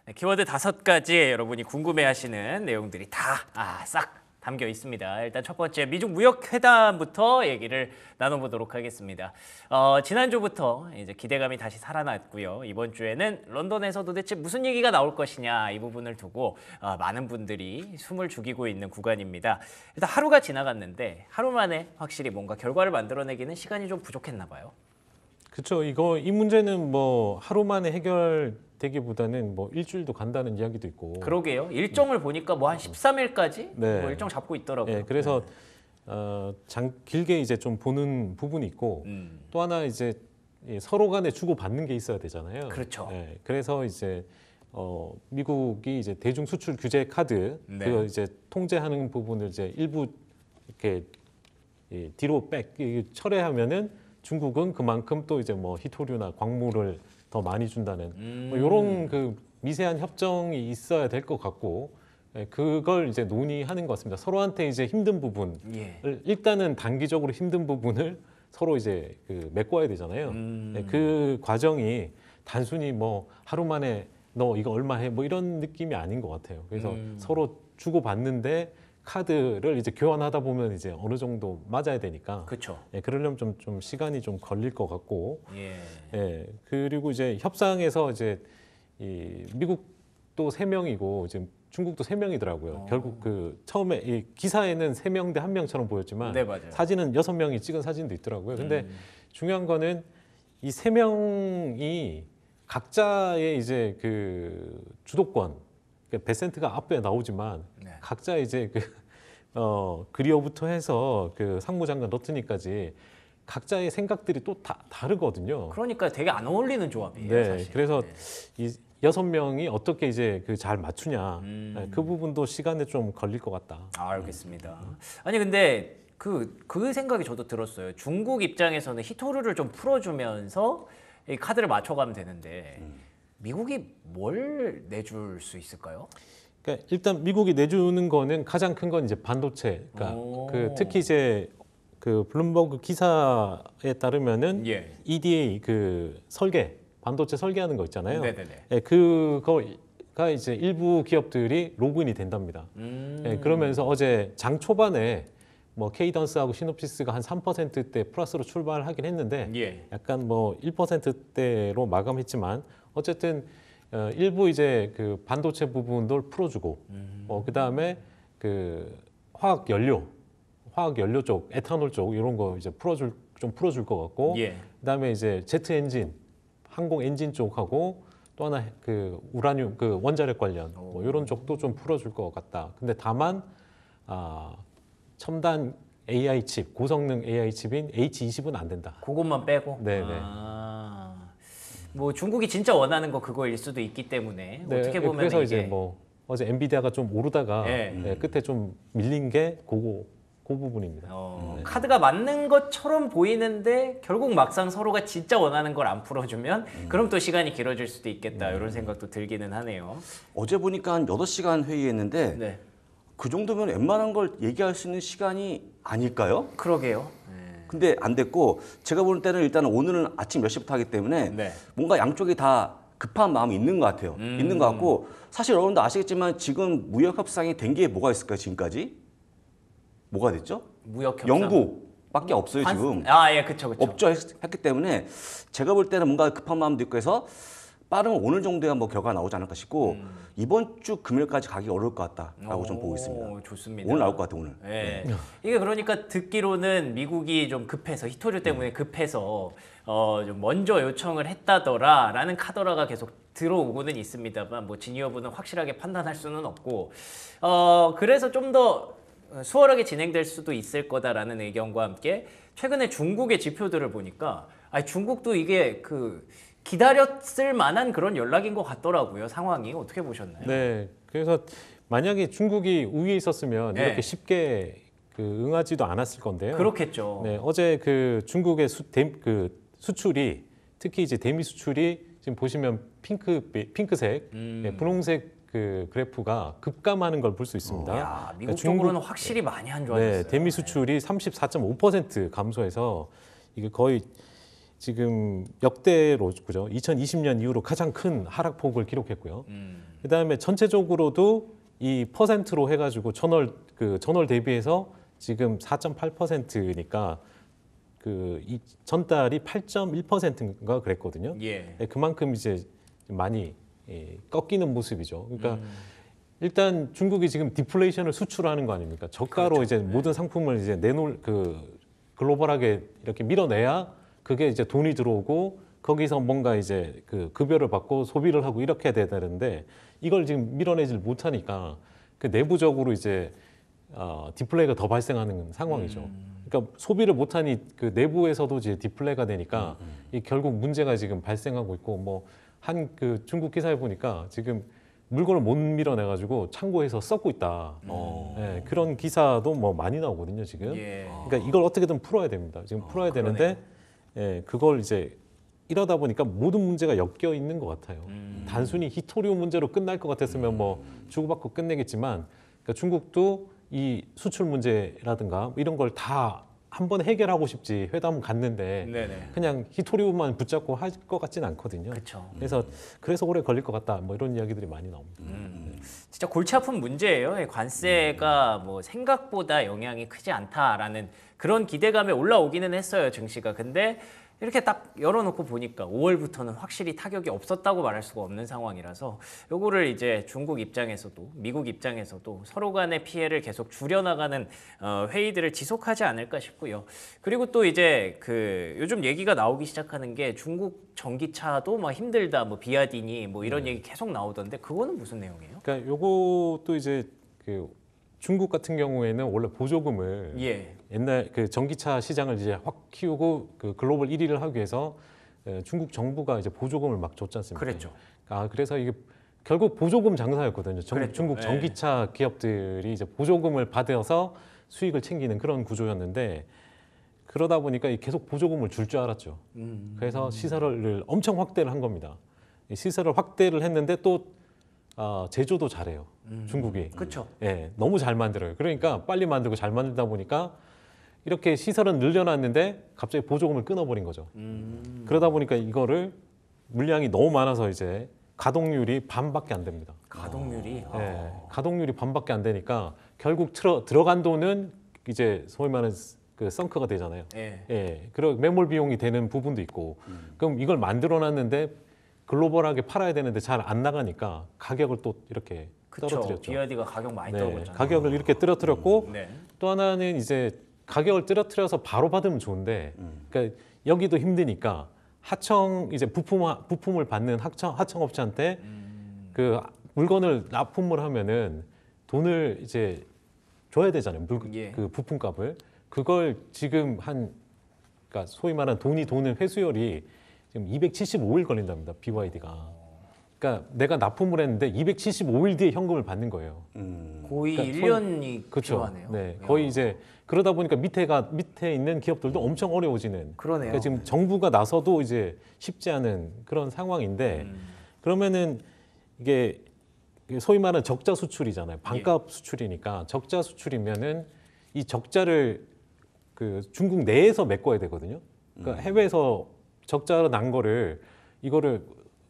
네, 키워드 5가지 여러분이 궁금해하시는 내용들이 다 싹 담겨 있습니다. 일단 첫 번째 미중 무역 회담부터 얘기를 나눠보도록 하겠습니다. 지난주부터 이제 기대감이 다시 살아났고요. 이번 주에는 런던에서 도대체 무슨 얘기가 나올 것이냐 이 부분을 두고 많은 분들이 숨을 죽이고 있는 구간입니다. 일단 하루가 지나갔는데 하루 만에 확실히 뭔가 결과를 만들어내기는 시간이 좀 부족했나 봐요. 그렇죠. 이 문제는 뭐 하루 만에 해결되기보다는 뭐 일주일도 간다는 이야기도 있고. 그러게요. 일정을 보니까 뭐 한 13일까지 네. 뭐 일정 잡고 있더라고요. 네, 그래서 길게 이제 좀 보는 부분이 있고 또 하나 이제 서로 간에 주고 받는 게 있어야 되잖아요. 그렇죠. 네, 그래서 이제 미국이 이제 대중 수출 규제 카드 네. 그 이제 통제하는 부분을 이제 일부 이렇게 뒤로 철회하면은 중국은 그만큼 또 이제 뭐 희토류나 광물을 더 많이 준다는 뭐 이런 그 미세한 협정이 있어야 될 것 같고 그걸 이제 논의하는 것 같습니다. 서로한테 이제 힘든 부분을 일단은 단기적으로 힘든 부분을 서로 이제 메꿔야 되잖아요. 그 과정이 단순히 뭐 하루 만에 너 이거 얼마 해 뭐 이런 느낌이 아닌 것 같아요. 그래서 서로 주고 받는데 카드를 이제 교환하다 보면 이제 어느 정도 맞아야 되니까. 그렇죠. 그러려면 좀 시간이 좀 걸릴 것 같고. 그리고 이제 협상에서 이제 미국도 3명이고 지금 중국도 3명이더라고요. 결국 처음에 이 기사에는 3명 대 1명처럼 보였지만 네, 맞아요. 사진은 6명이 찍은 사진도 있더라고요. 근데 중요한 거는 이 3명이 각자의 이제 그 주도권 베센트가 앞에 나오지만 각자 이제 그리어부터 해서 그 상무장관 러트니까지 각자의 생각들이 또 다 다르거든요. 그러니까 되게 안 어울리는 조합이에요. 네, 사실. 그래서 이 6명이 어떻게 이제 잘 맞추냐 그 부분도 시간에 좀 걸릴 것 같다. 알겠습니다. 아니 근데 그 생각이 저도 들었어요. 중국 입장에서는 희토류를 좀 풀어주면서 이 카드를 맞춰가면 되는데. 미국이 뭘 내줄 수 있을까요? 그러니까 일단 미국이 내주는 거는 가장 큰 건 이제 반도체. 그러니까 특히 이제 그 블룸버그 기사에 따르면은 EDA 그 반도체 설계하는 거 있잖아요. 네네네. 그거가 이제 일부 기업들이 로그인이 된답니다. 그러면서 어제 장 초반에 뭐 케이던스하고 시놉시스가 한 3%대 플러스로 출발하긴 했는데 약간 뭐 1%대로 마감했지만 어쨌든 일부 이제 그 반도체 부분도 풀어주고 그다음에 그 화학 연료 쪽 에탄올 쪽 이런 거 이제 풀어줄 것 같고 그다음에 이제 제트 엔진 항공 엔진 쪽하고 또 하나 그 우라늄 그 원자력 관련 뭐 이런 쪽도 좀 풀어줄 것 같다. 근데 다만 첨단 AI 칩 고성능 AI 칩인 H20은 안 된다. 그것만 빼고. 네네. 뭐 중국이 진짜 원하는 거 그거일 수도 있기 때문에 어떻게 보면 그래서 이게 이제 뭐 어제 엔비디아가 좀 오르다가 끝에 좀 밀린 게 그 부분입니다. 카드가 맞는 것처럼 보이는데 결국 막상 서로가 진짜 원하는 걸 안 풀어주면 그럼 또 시간이 길어질 수도 있겠다 이런 생각도 들기는 하네요. 어제 보니까 한 8시간 회의했는데 그 정도면 웬만한 걸 얘기할 수 있는 시간이 아닐까요? 그러게요. 근데 안 됐고 제가 볼 때는 일단 오늘은 아침 몇 시부터 하기 때문에 뭔가 양쪽이 다 급한 마음이 있는 것 같아요. 있는 것 같고 사실 여러분도 아시겠지만 지금 무역 협상이 된 게 뭐가 있을까요? 지금까지? 뭐가 됐죠? 무역 협상. 영국밖에 없어요 지금. 그쵸. 없죠 했기 때문에 제가 볼 때는 뭔가 급한 마음도 있고 해서 빠르면 오늘 정도야 뭐 결과가 나오지 않을까 싶고 이번 주 금요일까지 가기 어려울 것 같다라고 좀 보고 있습니다. 좋습니다. 오늘 나올 것 같아요 오늘. 이게 그러니까 듣기로는 미국이 좀 급해서 희토류 때문에 급해서 좀 먼저 요청을 했다더라라는 카더라가 계속 들어오고는 있습니다만 뭐 진위 여부는 확실하게 판단할 수는 없고 그래서 좀 더 수월하게 진행될 수도 있을 거다라는 의견과 함께 최근에 중국의 지표들을 보니까 중국도 이게 기다렸을 만한 그런 연락인 것 같더라고요. 상황이 어떻게 보셨나요? 네, 그래서 만약에 중국이 우위에 있었으면 이렇게 쉽게 응하지도 않았을 건데요. 그렇겠죠. 네, 어제 그 중국의 수출이 특히 이제 대미 수출이 지금 보시면 핑크색, 분홍색 그 그래프가 급감하는 걸 볼 수 있습니다. 미국 쪽으로는 확실히 많이 안 좋아졌어요. 네, 대미 수출이 34.5% 감소해서 이게 거의 지금 역대로 그죠? 2020년 이후로 가장 큰 하락폭을 기록했고요. 그다음에 전체적으로도 이 퍼센트로 해가지고 전월 대비해서 지금 4.8%니까 이 전달이 8.1%인가 그랬거든요. 예. 그만큼 이제 많이 꺾이는 모습이죠. 그러니까 일단 중국이 지금 디플레이션을 수출하는 거 아닙니까? 저가로 이제 모든 상품을 이제 내놓을 글로벌하게 이렇게 밀어내야 그게 이제 돈이 들어오고 거기서 뭔가 이제 급여를 받고 소비를 하고 이렇게 돼야 되는데 이걸 지금 밀어내질 못하니까 그 내부적으로 이제 디플레이가 더 발생하는 상황이죠. 그러니까 소비를 못하니 그 내부에서도 이제 디플레이가 되니까 이 결국 문제가 지금 발생하고 있고 뭐 한 중국 기사에 보니까 지금 물건을 못 밀어내가지고 창고에서 썩고 있다. 예, 그런 기사도 뭐 많이 나오거든요 지금. 예. 그러니까 이걸 어떻게든 풀어야 됩니다. 지금 풀어야 되는데 그걸 이제 이러다 보니까 모든 문제가 엮여 있는 것 같아요. 단순히 히토리오 문제로 끝날 것 같았으면 뭐 주고받고 끝내겠지만 그러니까 중국도 이 수출 문제라든가 이런 걸 다 한 번에 해결하고 싶지 회담 갔는데 네네. 그냥 히토리오만 붙잡고 할 것 같지는 않거든요. 그렇죠. 그래서 오래 걸릴 것 같다. 뭐 이런 이야기들이 많이 나옵니다. 진짜 골치 아픈 문제예요. 이 관세가 뭐 생각보다 영향이 크지 않다라는 그런 기대감에 올라오기는 했어요, 증시가. 근데 이렇게 딱 열어놓고 보니까 5월부터는 확실히 타격이 없었다고 말할 수가 없는 상황이라서 요거를 이제 중국 입장에서도 미국 입장에서도 서로 간의 피해를 계속 줄여나가는 회의들을 지속하지 않을까 싶고요. 그리고 또 이제 요즘 얘기가 나오기 시작하는 게 중국 전기차도 막 힘들다, 뭐 비아디니 뭐 이런 얘기 계속 나오던데 그거는 무슨 내용이에요? 그러니까 요것도 이제 중국 같은 경우에는 원래 보조금을 예. 옛날 전기차 시장을 이제 확 키우고 글로벌 1위를 하기 위해서 중국 정부가 이제 보조금을 막 줬지 않습니까? 그랬죠. 그래서 이게 결국 보조금 장사였거든요. 그랬죠. 중국 예. 전기차 기업들이 이제 보조금을 받아서 수익을 챙기는 그런 구조였는데 그러다 보니까 계속 보조금을 줄 줄 알았죠. 그래서 시설을 엄청 확대를 한 겁니다. 이 시설을 확대를 했는데 또 제조도 잘해요. 중국이. 그렇죠. 예, 너무 잘 만들어요. 그러니까 빨리 만들고 잘 만들다 보니까 이렇게 시설은 늘려놨는데 갑자기 보조금을 끊어버린 거죠. 그러다 보니까 이거를 물량이 너무 많아서 이제 가동률이 반밖에 안 됩니다. 가동률이. 예, 가동률이 반밖에 안 되니까 결국 들어간 돈은 이제 소위 말하는 썬크가 되잖아요. 예. 예, 그리고 매몰 비용이 되는 부분도 있고, 그럼 이걸 만들어놨는데 글로벌하게 팔아야 되는데 잘 안 나가니까 가격을 또 이렇게 그쵸. 떨어뜨렸죠. 비아디가 가격 많이 네, 떨어졌잖아요. 가격을 이렇게 떨어뜨렸고 네. 또 하나는 이제 가격을 떨어뜨려서 바로 받으면 좋은데, 그러니까 여기도 힘드니까 하청 이제 부품을 받는 하청업체한테 그 물건을 납품을 하면은 돈을 이제 줘야 되잖아요. 예. 그 부품값을 그걸 지금 그러니까 소위 말하는 돈이 도는 회수율이 지금 275일 걸린답니다. BYD가. 그러니까 내가 납품을 했는데 275일 뒤에 현금을 받는 거예요. 거의 그러니까 1년이 그렇죠. 필요하네요. 네, 거의 이제 그러다 보니까 밑에 있는 기업들도 엄청 어려워지는. 그러네요. 그러니까 지금 정부가 나서도 이제 쉽지 않은 그런 상황인데 그러면은 이게 소위 말하는 적자 수출이잖아요. 반값 수출이니까 적자 수출이면은 이 적자를 중국 내에서 메꿔야 되거든요. 그러니까 해외에서 적자로 난 거를 이거를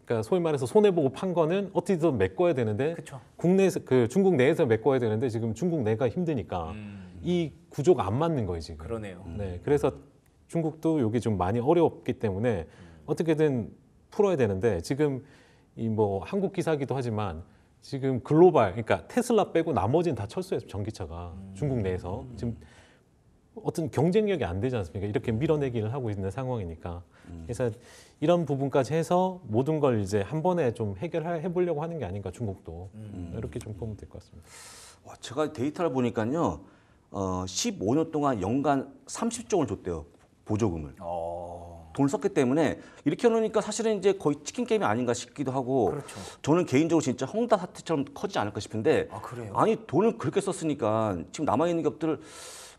그러니까 소위 말해서 손해 보고 판 거는 어떻게든 메꿔야 되는데 그쵸. 국내에서 중국 내에서 메꿔야 되는데 지금 중국 내가 힘드니까 이 구조가 안 맞는 거예요 지금. 그러네요. 네, 그래서 중국도 여기 좀 많이 어렵기 때문에 어떻게든 풀어야 되는데 지금 이 뭐 한국 기사기도 하지만 지금 글로벌 그러니까 테슬라 빼고 나머지는 다 철수해서 전기차가 중국 내에서 지금 어떤 경쟁력이 안 되지 않습니까? 이렇게 밀어내기를 하고 있는 상황이니까. 그래서 이런 부분까지 해서 모든 걸 이제 한 번에 좀 해결해 보려고 하는 게 아닌가 중국도 이렇게 좀 보면 될 것 같습니다. 와, 제가 데이터를 보니까요, 15년 동안 연간 30조 원을 줬대요 보조금을. 돈을 썼기 때문에 이렇게 해놓으니까 사실은 이제 거의 치킨 게임이 아닌가 싶기도 하고. 그렇죠. 저는 개인적으로 진짜 헝다 사태처럼 커지지 않을까 싶은데. 아, 그래요? 아니 돈을 그렇게 썼으니까 지금 남아 있는 기업들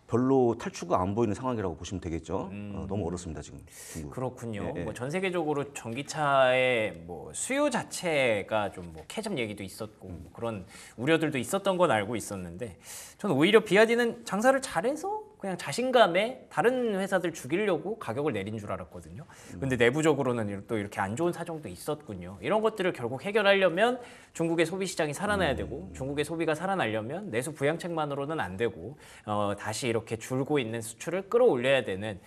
별로 탈출구가 안 보이는 상황이라고 보시면 되겠죠. 너무 어렵습니다 지금. 중국. 그렇군요. 예, 예. 뭐 전 세계적으로 전기차의 뭐 수요 자체가 좀 뭐 캐점 얘기도 있었고 뭐 그런 우려들도 있었던 건 알고 있었는데 저는 오히려 비아디는 장사를 잘해서 그냥 자신감에 다른 회사들 죽이려고 가격을 내린 줄 알았거든요. 근데 내부적으로는 또 이렇게 안 좋은 사정도 있었군요. 이런 것들을 결국 해결하려면 중국의 소비 시장이 살아나야 되고 중국의 소비가 살아나려면 내수 부양책만으로는 안 되고 다시 이렇게 줄고 있는 수출을 끌어올려야 되는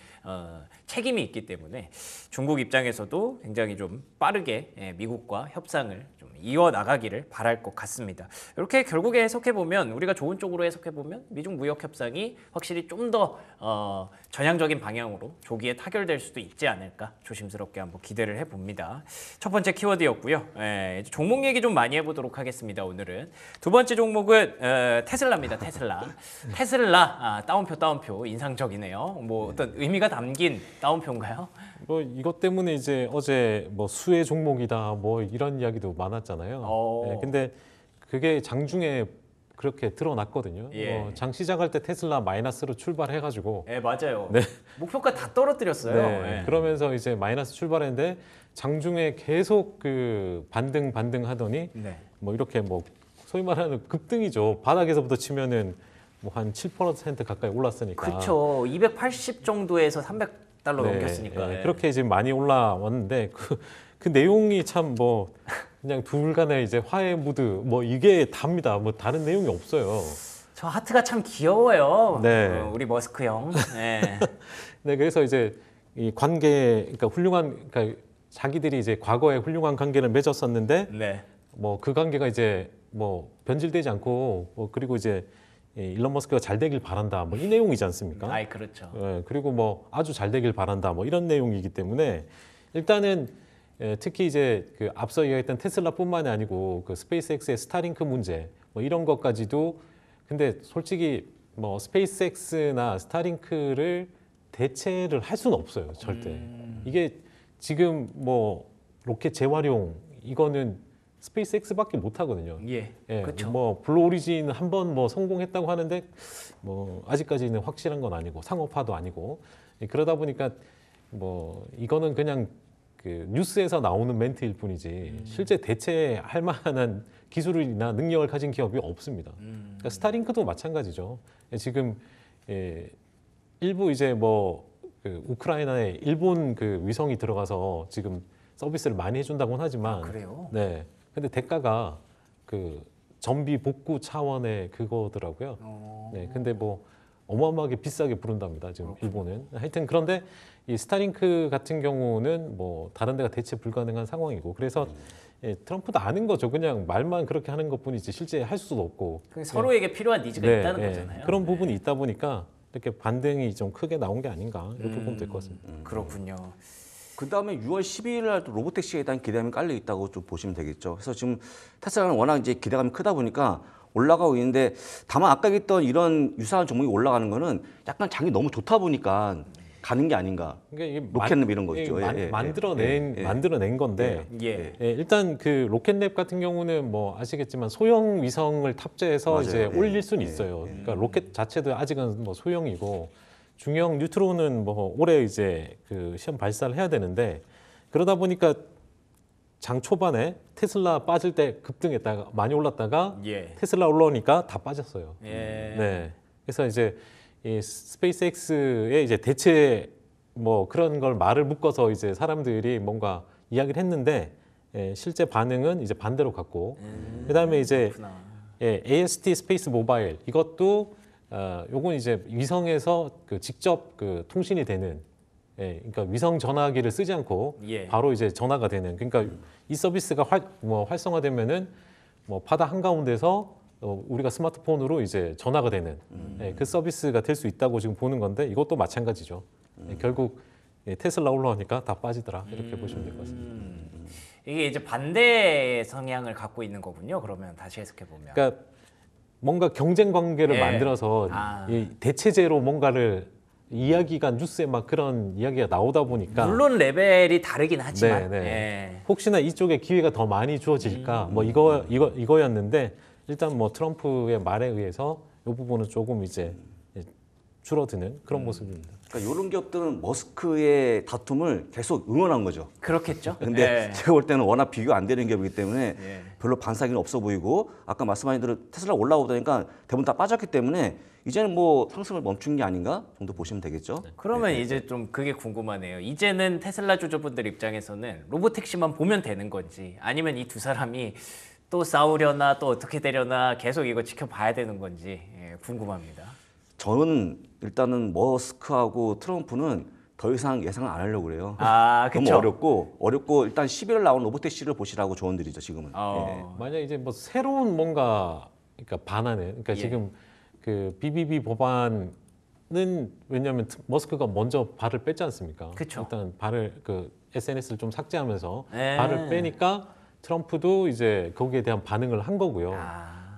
책임이 있기 때문에 중국 입장에서도 굉장히 좀 빠르게 미국과 협상을 좀 이어나가기를 바랄 것 같습니다. 이렇게 결국에 해석해보면 우리가 좋은 쪽으로 해석해보면 미중 무역 협상이 확실히 좀 더 전향적인 방향으로 조기에 타결될 수도 있지 않을까 조심스럽게 한번 기대를 해봅니다. 첫 번째 키워드였고요. 이제 종목 얘기 좀 많이 해보도록 하겠습니다. 오늘은 두 번째 종목은 테슬라입니다. 테슬라 따옴표 인상적이네요. 뭐 어떤 의미가 담긴 따옴표인가요? 뭐 이것 때문에 이제 어제 뭐 수혜 종목이다 뭐 이런 이야기도 많았잖아요. 네, 근데 그게 장중에 그렇게 드러났거든요. 예. 장 시작할 때 테슬라 마이너스로 출발해가지고 네, 맞아요. 네. 목표가 다 떨어뜨렸어요. 네, 네. 그러면서 이제 마이너스 출발했는데 장중에 계속 그 반등하더니 네. 뭐 이렇게 뭐 소위 말하는 급등이죠. 바닥에서부터 치면은 뭐 한 7% 가까이 올랐으니까. 그렇죠. 280 정도에서 300달러 넘겼으니까. 네, 예. 그렇게 이제 많이 올라왔는데 그 내용이 참 뭐 그냥 둘 간의 이제 화해 무드 뭐 이게 답니다. 뭐 다른 내용이 없어요. 저 하트가 참 귀여워요. 네. 우리 머스크 형. 네. 네, 그래서 이제 이 관계, 그러니까 그러니까 자기들이 이제 과거에 훌륭한 관계를 맺었었는데 네. 뭐 그 관계가 이제 뭐 변질되지 않고 뭐 그리고 이제 일론 머스크가 잘 되길 바란다 뭐 이 내용이지 않습니까? 아이 그렇죠. 그리고 뭐 아주 잘 되길 바란다 뭐 이런 내용이기 때문에 일단은 특히 이제 그 앞서 이야기했던 테슬라뿐만이 아니고 그 스페이스X의 스타링크 문제 뭐 이런 것까지도 근데 솔직히 뭐 스페이스X나 스타링크를 대체를 할 수는 없어요 절대. 이게 지금 뭐 로켓 재활용 이거는 스페이스X밖에 못 하거든요. 예. 그렇죠. 뭐 블루 오리진 한번 뭐 성공했다고 하는데 뭐 아직까지는 확실한 건 아니고 상업화도 아니고 그러다 보니까 뭐 이거는 그냥 그 뉴스에서 나오는 멘트일 뿐이지 실제 대체할 만한 기술이나 능력을 가진 기업이 없습니다. 그러니까 스타링크도 마찬가지죠. 지금 일부 이제 뭐 그 우크라이나에 일본 그 위성이 들어가서 지금 서비스를 많이 해준다고는 하지만 그래요? 네. 근데 대가가 그 전비 복구 차원의 그거더라고요. 네. 근데 뭐 어마어마하게 비싸게 부른답니다. 지금 일본은. 하여튼 그런데 이 스타링크 같은 경우는 뭐 다른 데가 대체 불가능한 상황이고 그래서 트럼프도 아는 거죠. 그냥 말만 그렇게 하는 것뿐이지 실제 할 수도 없고. 서로에게 필요한 니즈가 있다는 거잖아요. 그런 부분이 있다 보니까 이렇게 반등이 좀 크게 나온 게 아닌가 이렇게 보면 될 것 같습니다. 그렇군요. 그 다음에 6월 12일 날 로보택시에 대한 기대감이 깔려 있다고 좀 보시면 되겠죠. 그래서 지금 테슬라는 워낙 이제 기대감이 크다 보니까 올라가고 있는데 다만 아까 얘기했던 이런 유사한 종목이 올라가는 거는 약간 장이 너무 좋다 보니까 가는 게 아닌가. 그러니까 이게 로켓랩 이런 거 있죠. 만들어낸 건데 예. 일단 그 로켓랩 같은 경우는 뭐 아시겠지만 소형 위성을 탑재해서 맞아요. 이제 예. 올릴 수는 있어요. 그러니까 로켓 자체도 아직은 뭐 소형이고 중형 뉴트론은 뭐 올해 이제 그 시험 발사를 해야 되는데 그러다 보니까 장 초반에 테슬라 빠질 때 급등했다가 많이 올랐다가 예. 테슬라 올라오니까 다 빠졌어요. 예. 네. 그래서 이제 이 스페이스X의 이제 대체 뭐 그런 걸 말을 묶어서 이제 사람들이 뭔가 이야기를 했는데 실제 반응은 이제 반대로 갔고 그다음에 이제 그렇구나. AST 스페이스 모바일 이것도 요건 이제 위성에서 그 직접 그 통신이 되는 그러니까 위성 전화기를 쓰지 않고 예. 바로 이제 전화가 되는 그러니까 이 서비스가 활성화되면은 뭐 바다 한가운데서 우리가 스마트폰으로 이제 전화가 되는 그 서비스가 될 수 있다고 지금 보는 건데 이것도 마찬가지죠. 결국 테슬라 올라오니까 다 빠지더라 이렇게 보시면 될 것 같습니다. 이게 이제 반대 성향을 갖고 있는 거군요. 그러면 다시 해석해 보면. 그러니까 뭔가 경쟁 관계를 예. 만들어서 이 대체제로 뭔가를 이야기가 뉴스에 막 그런 이야기가 나오다 보니까 물론 레벨이 다르긴 하지만. 네, 네. 예. 혹시나 이쪽에 기회가 더 많이 주어질까 뭐 이거였는데 일단 뭐 트럼프의 말에 의해서 이 부분은 조금 이제 줄어드는 그런 모습입니다. 그러니까 이런 기업들은 머스크의 다툼을 계속 응원한 거죠. 그렇겠죠. 근데 예. 제가 볼 때는 워낙 비교 안 되는 기업이기 때문에 예. 별로 반사기는 없어 보이고 아까 말씀하신 대로 테슬라 올라오다니까 대부분 다 빠졌기 때문에 이제는 뭐 상승을 멈춘 게 아닌가 정도 보시면 되겠죠. 그러면 이제 좀 그게 궁금하네요. 이제는 테슬라 주주분들 입장에서는 로보택시만 보면 되는 건지 아니면 이 두 사람이 또 싸우려나 또 어떻게 되려나 계속 이거 지켜봐야 되는 건지 궁금합니다. 저는 일단은 머스크하고 트럼프는 더 이상 예상을 안 하려고 그래요. 아, 너무 그쵸. 어렵고 일단 11월 나온 로보택시를 보시라고 조언드리죠 지금은. 만약 이제 뭐 새로운 뭔가 그러니까 반환을 그러니까 예. 지금 그 BBB 법안은 왜냐하면 머스크가 먼저 발을 뺐지 않습니까? 그쵸. 일단 발을 그 SNS를 좀 삭제하면서 네. 발을 빼니까 트럼프도 이제 거기에 대한 반응을 한 거고요.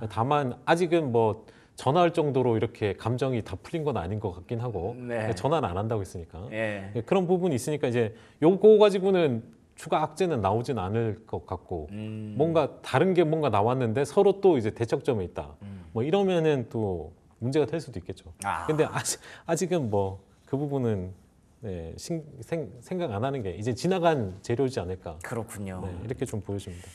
다만 아직은 뭐 전화할 정도로 이렇게 감정이 다 풀린 건 아닌 것 같긴 하고 네. 전화는 안 한다고 했으니까 예. 그런 부분이 있으니까 이제 요거 가지고는 추가 악재는 나오진 않을 것 같고 뭔가 다른 게 뭔가 나왔는데 서로 또 이제 대척점에 있다. 뭐 이러면은 또 문제가 될 수도 있겠죠. 근데 아직은 뭐 그 부분은 네, 생각 안 하는 게 이제 지나간 재료지 않을까. 그렇군요. 네, 이렇게 좀 보여집니다.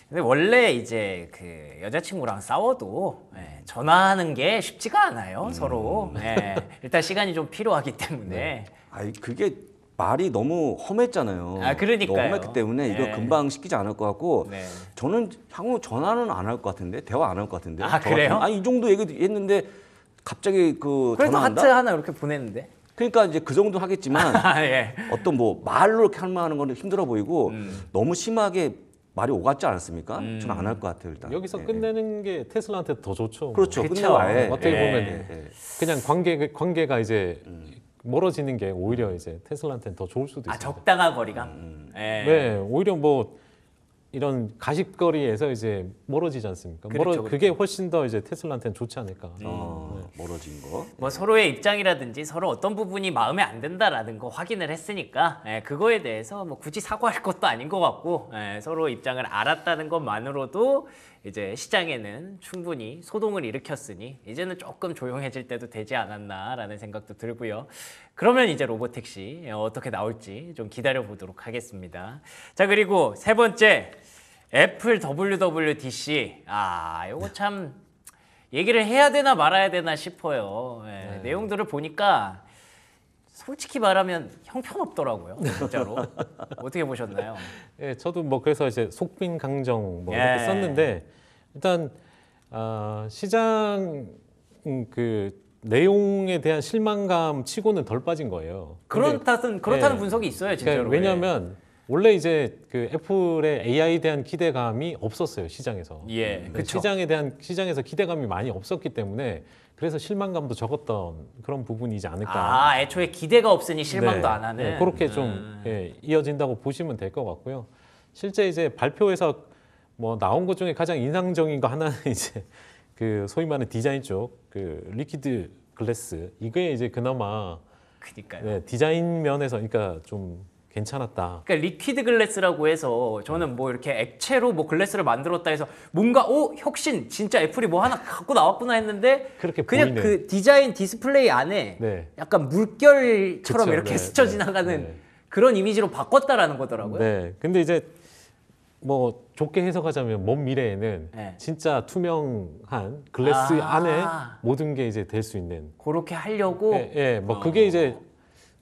근데 원래 이제 그 여자친구랑 싸워도 전화하는 게 쉽지가 않아요. 서로. 일단 시간이 좀 필요하기 때문에. 아이 그게 말이 너무 험했잖아요. 아, 그러니까요. 너무 험했기 때문에 이거 네. 금방 식히지 않을 것 같고 네. 저는 향후 전화는 안 할 것 같은데 대화 안 할 것 같은데. 아, 그래요? 아니 이 정도 얘기했는데 갑자기 그 그래도 전화한다? 하트 하나 이렇게 보냈는데. 그러니까 이제 그 정도 하겠지만 예. 어떤 뭐 말로 이렇게 할만하는 거는 힘들어 보이고 너무 심하게 말이 오갔지 않았습니까? 저는 안 할 것 같아요 일단. 여기서 끝내는 게 테슬라한테 더 좋죠. 그렇죠. 그쵸. 끝내고 아예 어떻게 보면 예. 그냥 관계가 이제 멀어지는 게 오히려 이제 테슬라한테는 더 좋을 수도 있습니다. 적당한 거리감. 네, 오히려 뭐 이런 가십거리에서 이제 멀어지지 않습니까? 그렇죠, 그게 훨씬 더 이제 테슬라한테는 좋지 않을까. 멀어진 거. 뭐 서로의 입장이라든지 서로 어떤 부분이 마음에 안 든다라는 거 확인을 했으니까 그거에 대해서 뭐 굳이 사과할 것도 아닌 것 같고 서로 입장을 알았다는 것만으로도 이제 시장에는 충분히 소동을 일으켰으니 이제는 조금 조용해질 때도 되지 않았나라는 생각도 들고요. 그러면 이제 로보택시 어떻게 나올지 좀 기다려 보도록 하겠습니다. 자, 그리고 세 번째 애플 WWDC. 요거 참 얘기를 해야 되나 말아야 되나 싶어요. 내용들을 보니까 솔직히 말하면 형편없더라고요. 진짜로. 어떻게 보셨나요? 예, 저도 뭐 그래서 이제 속빈 강정 뭐 이렇게 썼는데 일단 시장 그 내용에 대한 실망감 치고는 덜 빠진 거예요. 그렇다는 분석이 있어요, 진짜로. 그러니까 왜냐하면 원래 이제 그 애플의 AI에 대한 기대감이 없었어요 시장에서. 그쵸. 시장에서 기대감이 많이 없었기 때문에 그래서 실망감도 적었던 그런 부분이지 않을까. 애초에 기대가 없으니 실망도 안 하는. 그렇게 좀 이어진다고 보시면 될 것 같고요. 실제 이제 발표에서 뭐 나온 것 중에 가장 인상적인 거 하나는 이제 그 소위 말하는 디자인 쪽 그 리퀴드 글래스 이게 이제 그나마 그러니까요. 디자인 면에서 그러니까 좀 괜찮았다. 그러니까 리퀴드 글래스라고 해서 저는 뭐 이렇게 액체로 뭐 글래스를 만들었다 해서 뭔가 혁신 진짜 애플이 뭐 하나 갖고 나왔구나 했는데 그렇게 그냥 보이는. 그 디자인 디스플레이 안에 네. 약간 물결처럼 그쵸, 이렇게 네, 스쳐 네, 지나가는 네. 그런 이미지로 바꿨다라는 거더라고요. 네. 근데 이제 뭐 좋게 해석하자면 먼 미래에는 네. 진짜 투명한 글래스 안에 아. 모든 게 이제 될 수 있는. 그렇게 하려고 뭐 그게 이제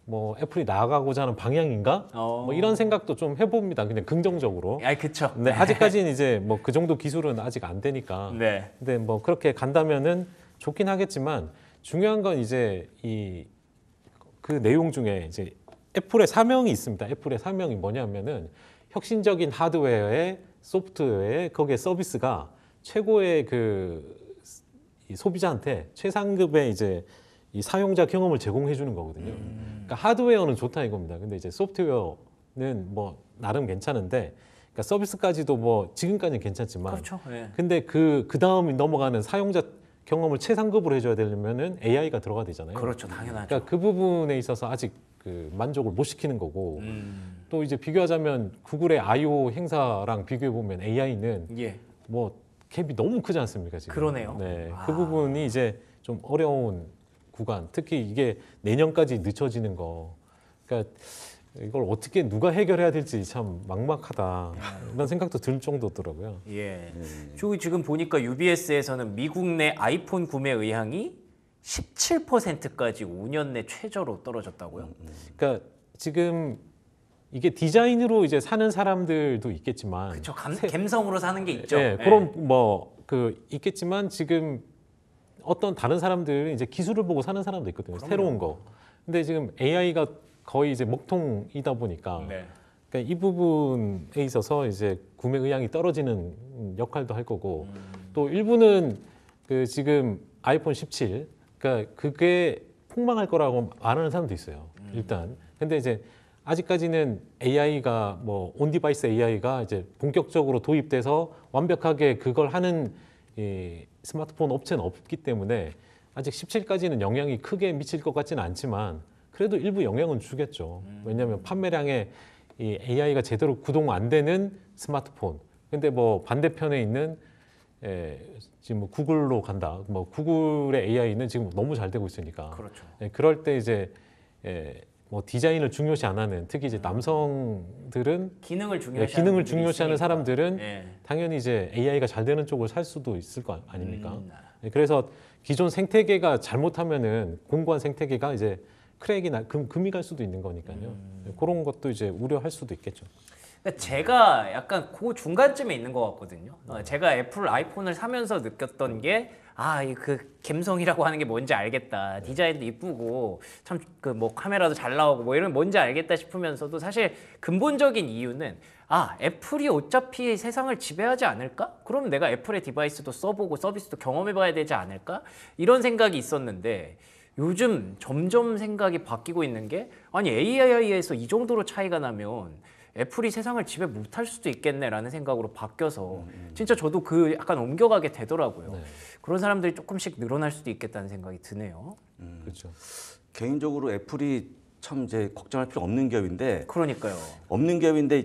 뭐 애플이 나아가고자 하는 방향인가? 뭐 이런 생각도 좀 해봅니다. 그냥 긍정적으로. 그쵸. 근데 아직까지는 이제 뭐 그 정도 기술은 아직 안 되니까. 네. 근데 뭐 그렇게 간다면은 좋긴 하겠지만 중요한 건 이제 이 그 내용 중에 이제 애플의 사명이 있습니다. 애플의 사명이 뭐냐면은 혁신적인 하드웨어에 소프트웨어에 거기에 서비스가 최고의 이 소비자한테 최상급의 이제 이 사용자 경험을 제공해 주는 거거든요. 그러니까 하드웨어는 좋다 이겁니다. 근데 이제 소프트웨어는 뭐 나름 괜찮은데 그러니까 서비스까지도 뭐 지금까지는 괜찮지만 그렇죠. 네. 근데 그 다음이 넘어가는 사용자 경험을 최상급으로 해줘야 되려면은 AI가 들어가야 되잖아요. 그렇죠. 당연하죠. 그러니까 그 부분에 있어서 아직 그 만족을 못 시키는 거고 또 이제 비교하자면 구글의 I/O 행사랑 비교해 보면 AI는 뭐 갭이 너무 크지 않습니까 지금? 그러네요. 네, 그 부분이 이제 좀 어려운 구간, 특히 이게 내년까지 늦춰지는 거, 그러니까 이걸 어떻게 누가 해결해야 될지 참 막막하다 이런 생각도 들 정도더라고요. 예. 지금 보니까 UBS에서는 미국 내 아이폰 구매 의향이 17%까지 5년 내 최저로 떨어졌다고요? 그러니까 지금 이게 디자인으로 이제 사는 사람들도 있겠지만, 그렇죠. 감성으로 사는 게 있죠. 네, 그럼 뭐 있겠지만 지금 어떤 다른 사람들은 이제 기술을 보고 사는 사람도 있거든요. 그럼요. 새로운 거. 근데 지금 AI가 거의 이제 먹통이다 보니까 네. 그러니까 이 부분에 있어서 이제 구매 의향이 떨어지는 역할도 할 거고 또 일부는 그 지금 아이폰 17 그러니까 그게 폭망할 거라고 말하는 사람도 있어요. 일단. 근데 이제 아직까지는 AI가 뭐 온디바이스 AI가 이제 본격적으로 도입돼서 완벽하게 그걸 하는 이 스마트폰 업체는 없기 때문에 아직 17까지는 영향이 크게 미칠 것 같지는 않지만 그래도 일부 영향은 주겠죠. 왜냐하면 판매량에 이 AI가 제대로 구동 안 되는 스마트폰. 근데 뭐 반대편에 있는 지금 뭐 구글로 간다. 뭐 구글의 AI는 지금 너무 잘 되고 있으니까. 그렇죠. 그럴 때 이제 뭐 디자인을 중요시 안 하는 특히 이제 남성들은 기능을 중요시하는 기능을 분들이 중요시하는 있으니까. 사람들은 예. 당연히 이제 AI가 잘 되는 쪽을 살 수도 있을 거 아닙니까? 그래서 기존 생태계가 잘못하면은 공고한 생태계가 이제 크랙이나 금이 갈 수도 있는 거니까요. 그런 것도 이제 우려할 수도 있겠죠. 그러니까 제가 약간 그 중간쯤에 있는 것 같거든요. 제가 애플 아이폰을 사면서 느꼈던 게 그 감성이라고 하는 게 뭔지 알겠다. 디자인도 이쁘고 참 그 뭐 카메라도 잘 나오고 뭐 이런 뭔지 알겠다 싶으면서도 사실 근본적인 이유는 애플이 어차피 세상을 지배하지 않을까? 그럼 내가 애플의 디바이스도 써보고 서비스도 경험해봐야 되지 않을까? 이런 생각이 있었는데 요즘 점점 생각이 바뀌고 있는 게 아니 AI에서 이 정도로 차이가 나면 애플이 세상을 지배 못할 수도 있겠네라는 생각으로 바뀌어서 진짜 저도 그 약간 옮겨가게 되더라고요. 네. 그런 사람들이 조금씩 늘어날 수도 있겠다는 생각이 드네요. 그렇죠. 개인적으로 애플이 참 이제 걱정할 필요 없는 기업인데 그러니까요.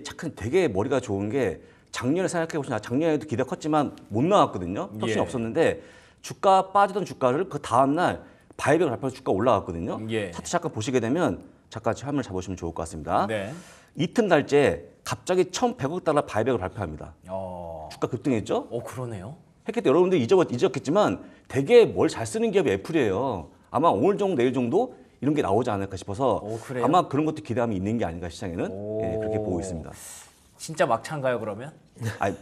착한 되게 머리가 좋은 게 작년에 생각해 보시면 작년에도 기대가 컸지만 못 나왔거든요. 혁신이 예. 없었는데 주가 빠지던 주가를 그 다음 날 바이백을 발표해서 주가 올라갔거든요. 예. 차트 잠깐 보시게 되면 잠깐 화면을 잡으시면 좋을 것 같습니다. 네. 이튿날째 갑자기 1,100억 달러 바이백을 발표합니다. 어, 주가 급등했죠? 그러네요. 했기 때문에 여러분들 잊었겠지만 되게 뭘 잘 쓰는 기업이 애플이에요. 아마 오늘 정도 내일 정도 이런 게 나오지 않을까 싶어서 그래요? 아마 그런 것도 기대감이 있는 게 아닌가 시장에는 그렇게 보고 있습니다. 진짜 막차인가요 그러면?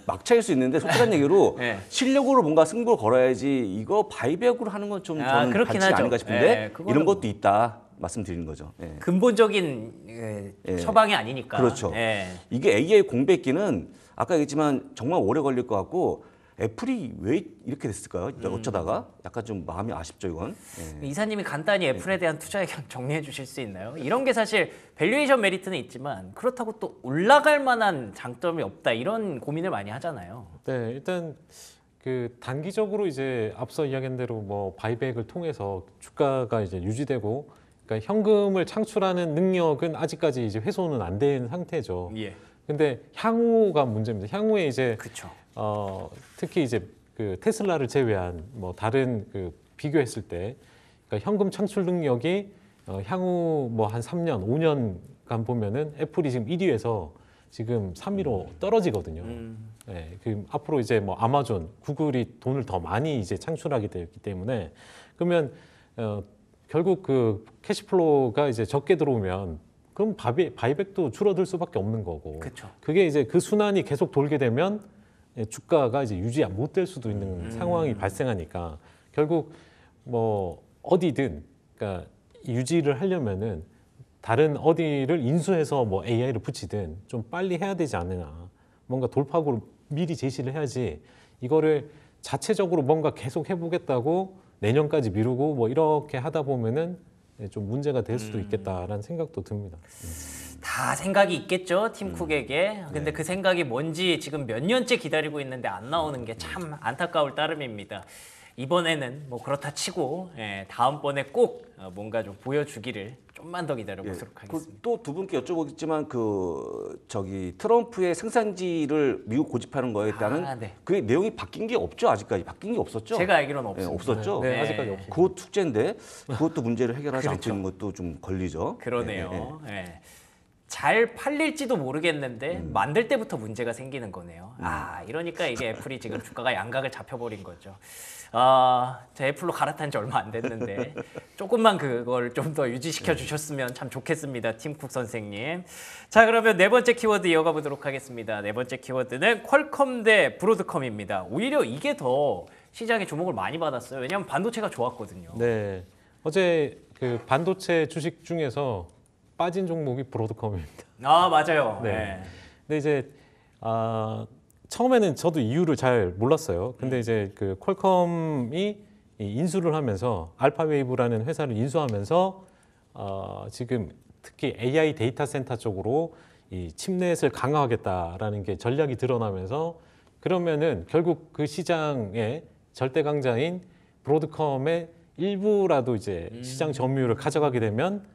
막차일 수 있는데 솔직한 얘기로 네. 실력으로 뭔가 승부를 걸어야지 이거 바이백으로 하는 건 좀 저는 그렇긴 반칙이 하죠. 아닌가 싶은데 예, 그거는 이런 것도 있다 말씀드리는 거죠. 예. 근본적인 처방이 아니니까. 그렇죠. 예. 이게 AI 공백기는 아까 얘기했지만 정말 오래 걸릴 것 같고 애플이 왜 이렇게 됐을까요? 어쩌다가 약간 좀 마음이 아쉽죠 이건. 예. 이사님이 간단히 애플에 대한 투자 의견 정리해 주실 수 있나요? 이런 게 사실 밸류에이션 메리트는 있지만 그렇다고 또 올라갈 만한 장점이 없다 이런 고민을 많이 하잖아요. 네, 일단 그 단기적으로 이제 앞서 이야기한 대로 뭐 바이백을 통해서 주가가 이제 유지되고 그러니까 현금을 창출하는 능력은 아직까지 이제 훼손은 안 된 상태죠. 예. 근데 향후가 문제입니다. 향후에 이제 그렇죠. 특히 이제 그 테슬라를 제외한 뭐 다른 그 비교했을 때 그러니까 현금 창출 능력이 향후 뭐 한 3년, 5년간 보면은 애플이 지금 1위에서 지금 3위로 떨어지거든요. 네, 그 앞으로 이제 뭐 아마존, 구글이 돈을 더 많이 이제 창출하게 되기 때문에 그러면 결국 그 캐시플로우가 이제 적게 들어오면 그럼 바이백도 줄어들 수밖에 없는 거고. 그쵸. 그게 이제 그 순환이 계속 돌게 되면 주가가 이제 유지 못 될 수도 있는 상황이 발생하니까 결국 뭐 어디든 그러니까 유지를 하려면은 다른 어디를 인수해서 뭐 AI를 붙이든 좀 빨리 해야 되지 않느냐. 뭔가 돌파구를 미리 제시를 해야지 이거를 자체적으로 뭔가 계속 해보겠다고 내년까지 미루고 뭐 이렇게 하다 보면은 좀 문제가 될 수도 있겠다라는 생각도 듭니다. 다 생각이 있겠죠 팀 쿡에게. 근데 그 생각이 뭔지 지금 몇 년째 기다리고 있는데 안 나오는 게 참 안타까울 따름입니다. 이번에는 뭐 그렇다 치고 다음번에 꼭 뭔가 좀 보여주기를 좀만 더 기다려보도록 하겠습니다. 또 두 분께 여쭤보겠지만 저기 트럼프의 생산지를 미국 고집하는 거에 따른 네. 그 내용이 바뀐 게 없죠. 아직까지 바뀐 게 없었죠. 제가 알기로는 없습니다. 없었죠. 네, 아직까지 없습니다. 그것 숙제인데 그것도 문제를 해결하지 않고 그렇죠. 있는 것도 좀 걸리죠. 그러네요. 예. 잘 팔릴지도 모르겠는데 만들 때부터 문제가 생기는 거네요. 이러니까 이게 애플이 지금 주가가 양각을 잡혀버린 거죠. 제 애플로 갈아탄 지 얼마 안 됐는데 조금만 그걸 좀 더 유지시켜 주셨으면 참 좋겠습니다. 팀쿡 선생님. 자, 그러면 네 번째 키워드 이어가 보도록 하겠습니다. 네 번째 키워드는 퀄컴 대 브로드컴입니다. 오히려 이게 더 시장에 주목을 많이 받았어요. 왜냐하면 반도체가 좋았거든요. 네, 어제 그 반도체 주식 중에서 빠진 종목이 브로드컴입니다. 맞아요. 네. 네. 근데 이제 처음에는 저도 이유를 잘 몰랐어요. 근데 이제 그 퀄컴이 이 인수를 하면서 알파웨이브라는 회사를 인수하면서 지금 특히 AI 데이터 센터 쪽으로 이 칩넷을 강화하겠다라는 게 전략이 드러나면서 그러면은 결국 그 시장의 절대 강자인 브로드컴의 일부라도 이제 시장 점유율을 가져가게 되면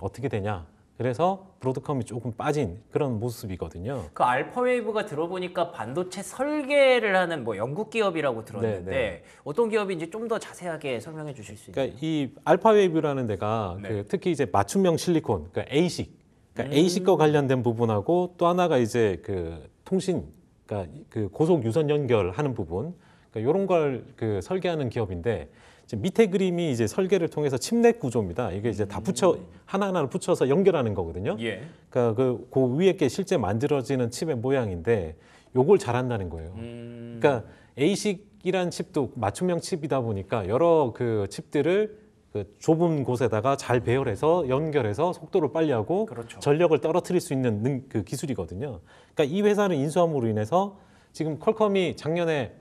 어떻게 되냐. 그래서 브로드컴이 조금 빠진 그런 모습이거든요. 그 알파웨이브가 들어보니까 반도체 설계를 하는 뭐 영국 기업이라고 들었는데 네. 어떤 기업인지 좀 더 자세하게 설명해 주실 수 있나요? 그러니까 이 알파웨이브라는 데가 네. 그 특히 이제 맞춤형 실리콘, 그러니까 ASIC, 그러니까 ASIC과 관련된 부분하고 또 하나가 이제 그 통신, 그러니까 그 고속 유선 연결하는 부분, 그러니까 이런 걸 그 설계하는 기업인데. 밑에 그림이 이제 설계를 통해서 칩넷 구조입니다. 이게 이제 다 붙여 하나하나를 붙여서 연결하는 거거든요. 예. 그러니까 그 위에 게 실제 만들어지는 칩의 모양인데 요걸 잘한다는 거예요. 그러니까 ASIC이란 칩도 맞춤형 칩이다 보니까 여러 그 칩들을 그 좁은 곳에다가 잘 배열해서 연결해서 속도를 빨리 하고 그렇죠. 전력을 떨어뜨릴 수 있는 그 기술이거든요. 그러니까 이 회사를 인수함으로 인해서 지금 퀄컴이 작년에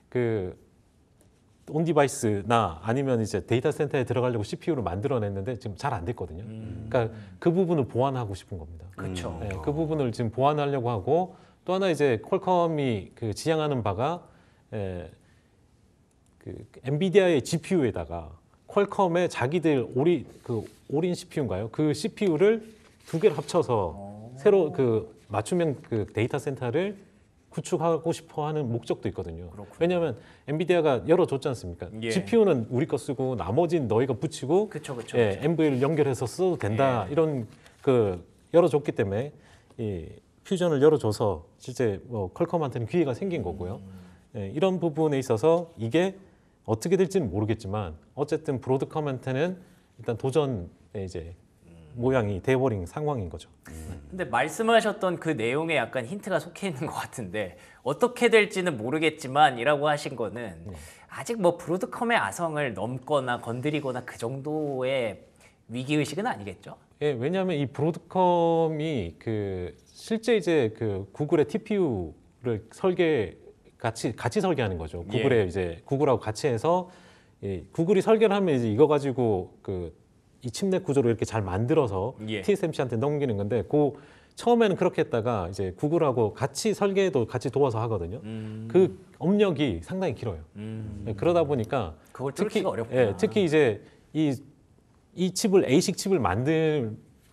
그 온디바이스나 아니면 이제 데이터 센터에 들어가려고 CPU를 만들어냈는데 지금 잘 안 됐거든요. 그러니까 그 부분을 보완하고 싶은 겁니다. 그렇죠. 네, 그 부분을 지금 보완하려고 하고 또 하나 이제 퀄컴이 그 지향하는 바가 그 엔비디아의 GPU에다가 퀄컴의 자기들 올인 CPU인가요? 그 CPU를 두 개를 합쳐서 새로 그 맞춤형 그 데이터 센터를 구축하고 싶어하는 목적도 있거든요. 그렇군요. 왜냐하면 엔비디아가 열어줬지 않습니까? 예. GPU는 우리 거 쓰고 나머지는 너희가 붙이고 그쵸. NV를 연결해서 써도 된다. 이런 그 열어줬기 때문에 이 퓨전을 열어줘서 실제 뭐 퀄컴한테는 기회가 생긴 거고요. 이런 부분에 있어서 이게 어떻게 될지는 모르겠지만 어쨌든 브로드컴한테는 일단 도전의 이제 모양이 돼버린 상황인 거죠. 근데 말씀하셨던 그 내용에 약간 힌트가 속해 있는 것 같은데 어떻게 될지는 모르겠지만이라고 하신 거는 아직 뭐 브로드컴의 아성을 넘거나 건드리거나 그 정도의 위기의식은 아니겠죠? 예, 왜냐하면 이 브로드컴이 그 실제 이제 그 구글의 TPU를 같이 설계하는 거죠. 구글의 이제 구글하고 같이 해서 구글이 설계를 하면 이제 이거 가지고 이 칩넷 구조를 이렇게 잘 만들어서 TSMC한테 넘기는 건데 처음에는 그렇게 했다가 이제 구글하고 같이 설계도 같이 도와서 하거든요. 그 업력이 상당히 길어요. 그러다 보니까 그걸 뚫기가 어렵구나. 특히 이제 이 칩을 ASIC 칩을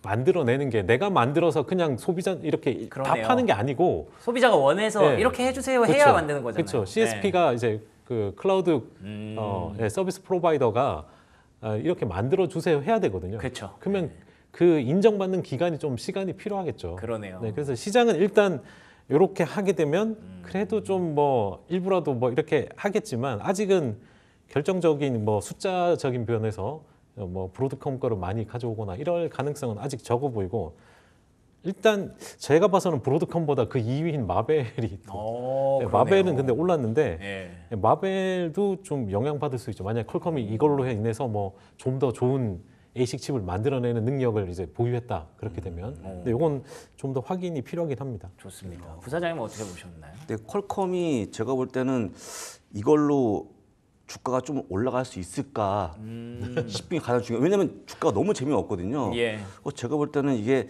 만들어내는 게 내가 만들어서 그냥 소비자 이렇게 그러네요. 다 파는 게 아니고 소비자가 원해서 이렇게 해주세요 해야 만드는 거잖아요. 그렇죠. CSP가 이제 그 클라우드 서비스 프로바이더가 이렇게 만들어 주세요 해야 되거든요. 그렇죠. 그러면 그 인정받는 기간이 좀 시간이 필요하겠죠. 그러네요. 네, 그래서 시장은 일단 이렇게 하게 되면 그래도 좀 뭐 일부라도 뭐 이렇게 하겠지만 아직은 결정적인 뭐 숫자적인 면에서 뭐 브로드컴 거를 많이 가져오거나 이럴 가능성은 아직 적어 보이고 일단 제가 봐서는 브로드컴보다 그 2위인 마벨이 마벨은 근데 올랐는데 마벨도 좀 영향받을 수 있죠. 만약 퀄컴이 이걸로 인해서 뭐 좀 더 좋은 ASIC 칩을 만들어내는 능력을 이제 보유했다 그렇게 되면 근데 이건 좀 더 확인이 필요하긴 합니다. 좋습니다. 부사장님은 어떻게 보셨나요? 근데 퀄컴이 제가 볼 때는 이걸로 주가가 좀 올라갈 수 있을까 싶은 게 가장 중요해요. 왜냐하면 주가가 너무 재미없거든요. 제가 볼 때는 이게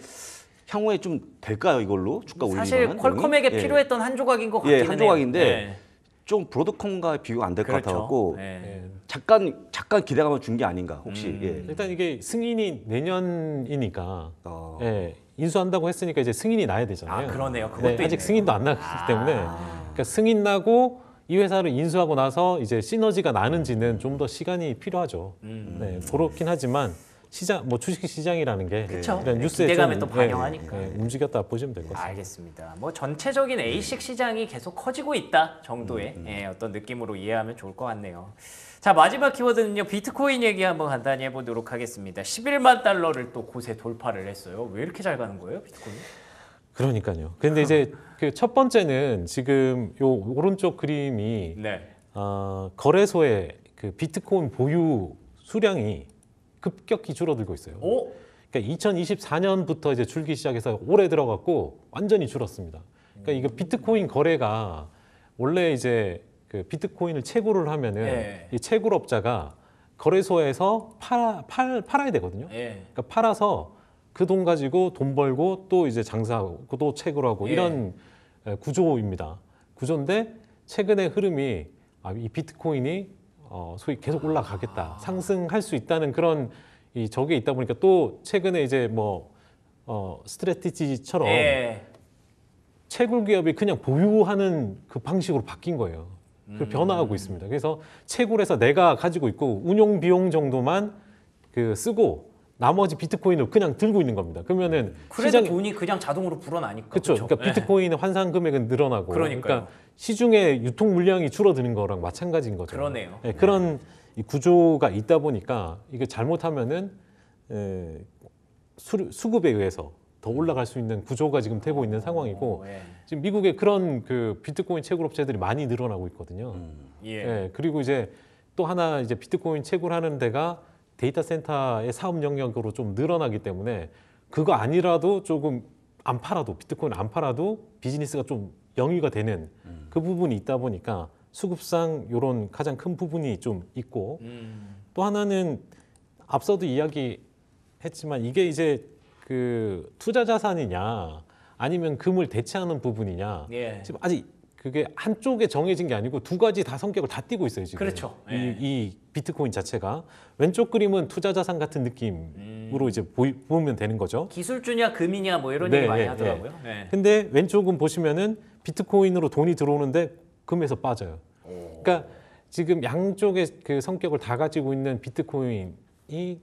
향후에 좀 될까요 이걸로 주가 올리면? 사실 퀄컴에게 필요했던 한 조각인 것 같기는 해요. 한 조각인데 좀 브로드컴과 비교가 안 될 것 그렇죠. 같아갖고 예. 잠깐 기대감을 준 게 아닌가 혹시. 예. 일단 이게 승인이 내년이니까 어. 예, 인수한다고 했으니까 이제 승인이 나야 되잖아요. 아, 그러네요. 그것도 네, 아직 있네요. 승인도 안 나기 때문에 그러니까 승인 나고 이 회사를 인수하고 나서 이제 시너지가 나는지는 좀 더 시간이 필요하죠. 네, 그렇긴 하지만 시장 뭐 주식 시장이라는 게 그쵸. 이런 네, 뉴스에 기대감에 좀, 또 반영하니까. 움직였다 보시면 될 것 같습니다. 알겠습니다. 뭐 전체적인 A식 시장이 계속 커지고 있다 정도의 예, 어떤 느낌으로 이해하면 좋을 것 같네요. 자, 마지막 키워드는요. 비트코인 얘기 한번 간단히 해보도록 하겠습니다. 11만 달러를 또 곳에 돌파를 했어요. 왜 이렇게 잘 가는 거예요, 비트코인? 그러니까요. 근데 이제 그 첫 번째는 지금 요 오른쪽 그림이 네. 거래소의 그 비트코인 보유 수량이 급격히 줄어들고 있어요. 오? 그러니까 2024년부터 이제 줄기 시작해서 올해 들어갔고 완전히 줄었습니다. 그러니까 이거 비트코인 거래가 원래 이제 그 비트코인을 채굴을 하면은 예. 이 채굴업자가 거래소에서 팔아야 되거든요. 예. 그러니까 팔아서 그 돈 가지고 돈 벌고 또 이제 장사하고 또 채굴하고 예. 이런 구조입니다. 구조인데 최근의 흐름이 이 비트코인이 소위 계속 올라가겠다, 상승할 수 있다는 그런 이 적에 있다 보니까 또 최근에 이제 뭐 스트래티지처럼 예. 채굴 기업이 그냥 보유하는 그 방식으로 바뀐 거예요. 그 변화하고 있습니다. 그래서 채굴해서 내가 가지고 있고 운용 비용 정도만 그 쓰고 나머지 비트코인을 그냥 들고 있는 겁니다. 그러면은 그래도 돈이 그냥 자동으로 불어나니까. 그렇죠. 그쵸? 그러니까 예. 비트코인의 환산 금액은 늘어나고, 그러니까요. 그러니까 시중의 유통 물량이 줄어드는 거랑 마찬가지인 거죠. 그러네요. 네, 그런 이 구조가 있다 보니까 이게 잘못하면은 수급에 의해서 더 올라갈 수 있는 구조가 지금 되고 있는 상황이고 예. 지금 미국에 그런 그 비트코인 채굴 업체들이 많이 늘어나고 있거든요. 예. 예, 그리고 이제 또 하나 이제 비트코인 채굴하는 데가 데이터 센터의 사업 영역으로 좀 늘어나기 때문에 그거 아니라도 조금 안 팔아도 비트코인 안 팔아도 비즈니스가 좀 영위가 되는 그 부분이 있다 보니까 수급상 이런 가장 큰 부분이 좀 있고 또 하나는 앞서도 이야기했지만 이게 이제 그 투자 자산이냐 아니면 금을 대체하는 부분이냐 예. 지금 아직 그게 한쪽에 정해진 게 아니고 두 가지 다 성격을 다 띠고 있어요 지금. 그렇죠. 예. 이 비트코인 자체가 왼쪽 그림은 투자 자산 같은 느낌으로 이제 보면 되는 거죠. 기술주냐 금이냐 뭐 이런 네, 얘기 많이 네, 하더라고요. 네. 근데 왼쪽은 보시면은 비트코인으로 돈이 들어오는데 금에서 빠져요. 그러니까 지금 양쪽의 그 성격을 다 가지고 있는 비트코인이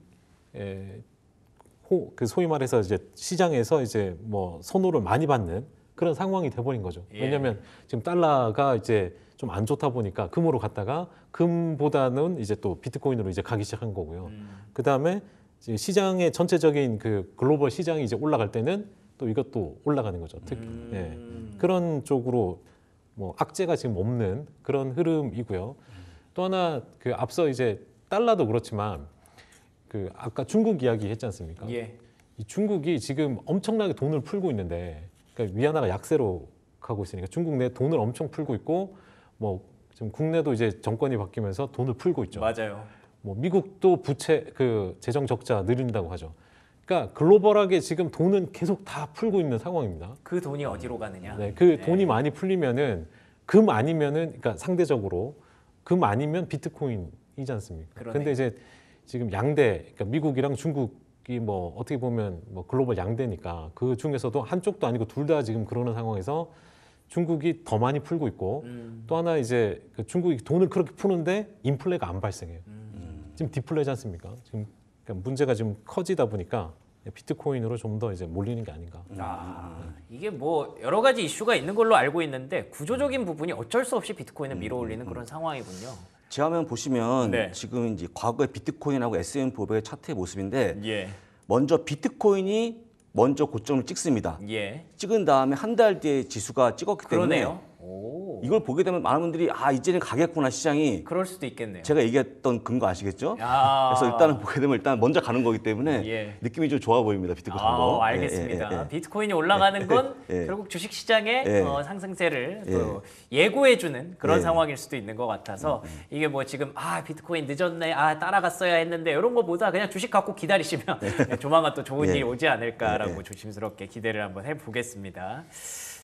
그 소위 말해서 이제 시장에서 이제 뭐 선호를 많이 받는 그런 상황이 돼버린 거죠. 예. 왜냐하면 지금 달러가 이제 좀 안 좋다 보니까 금으로 갔다가 금보다는 이제 또 비트코인으로 이제 가기 시작한 거고요. 그 다음에 시장의 전체적인 그 글로벌 시장이 이제 올라갈 때는 또 이것도 올라가는 거죠. 예. 그런 쪽으로 뭐 악재가 지금 없는 그런 흐름이고요. 또 하나 그 앞서 이제 달러도 그렇지만 그 아까 중국 이야기 했지 않습니까? 예. 이 중국이 지금 엄청나게 돈을 풀고 있는데 그러니까 위안화가 약세로 가고 있으니까 중국 내 돈을 엄청 풀고 있고 뭐 지금 국내도 이제 정권이 바뀌면서 돈을 풀고 있죠. 맞아요. 뭐 미국도 부채 그 재정 적자 늘린다고 하죠. 그러니까 글로벌하게 지금 돈은 계속 다 풀고 있는 상황입니다. 그 돈이 어디로 가느냐. 네, 그 돈이 많이 풀리면은 금 아니면은 그러니까 상대적으로 금 아니면 비트코인이지 않습니까? 그러네. 근데 이제 지금 양대 그러니까 미국이랑 중국이 뭐 어떻게 보면 뭐 글로벌 양대니까 그 중에서도 한쪽도 아니고 둘 다 지금 그러는 상황에서 중국이 더 많이 풀고 있고 또 하나 이제 그 중국이 돈을 그렇게 푸는데 인플레가 안 발생해요. 지금 디플레지 않습니까? 지금 그러니까 문제가 좀 커지다 보니까 비트코인으로 좀 더 이제 몰리는 게 아닌가. 이게 뭐 여러 가지 이슈가 있는 걸로 알고 있는데 구조적인 부분이 어쩔 수 없이 비트코인을 밀어올리는 그런 상황이군요. 제 화면 보시면 네. 지금 이제 과거의 비트코인하고 S&P500의 차트의 모습인데 예. 먼저 비트코인이 먼저 고점을 찍습니다. 예. 찍은 다음에 한 달 뒤에 지수가 찍었기 때문에 그러네요. 오. 이걸 보게 되면 많은 분들이 이제는 가겠구나 시장이 그럴 수도 있겠네요. 제가 얘기했던 근거 아시겠죠? 야. 그래서 일단은 보게 되면 일단 먼저 가는 거기 때문에 예. 느낌이 좀 좋아 보입니다. 비트코인 가는 거. 알겠습니다. 예, 예, 예. 비트코인이 올라가는 건 예. 결국 주식 시장의 예. 상승세를 또 예고해주는 그런 예. 상황일 수도 있는 것 같아서 이게 뭐 지금 비트코인 늦었네, 따라갔어야 했는데 이런 거보다 그냥 주식 갖고 기다리시면 조만간 또 좋은 예. 일이 오지 않을까라고 예. 조심스럽게 기대를 한번 해보겠습니다.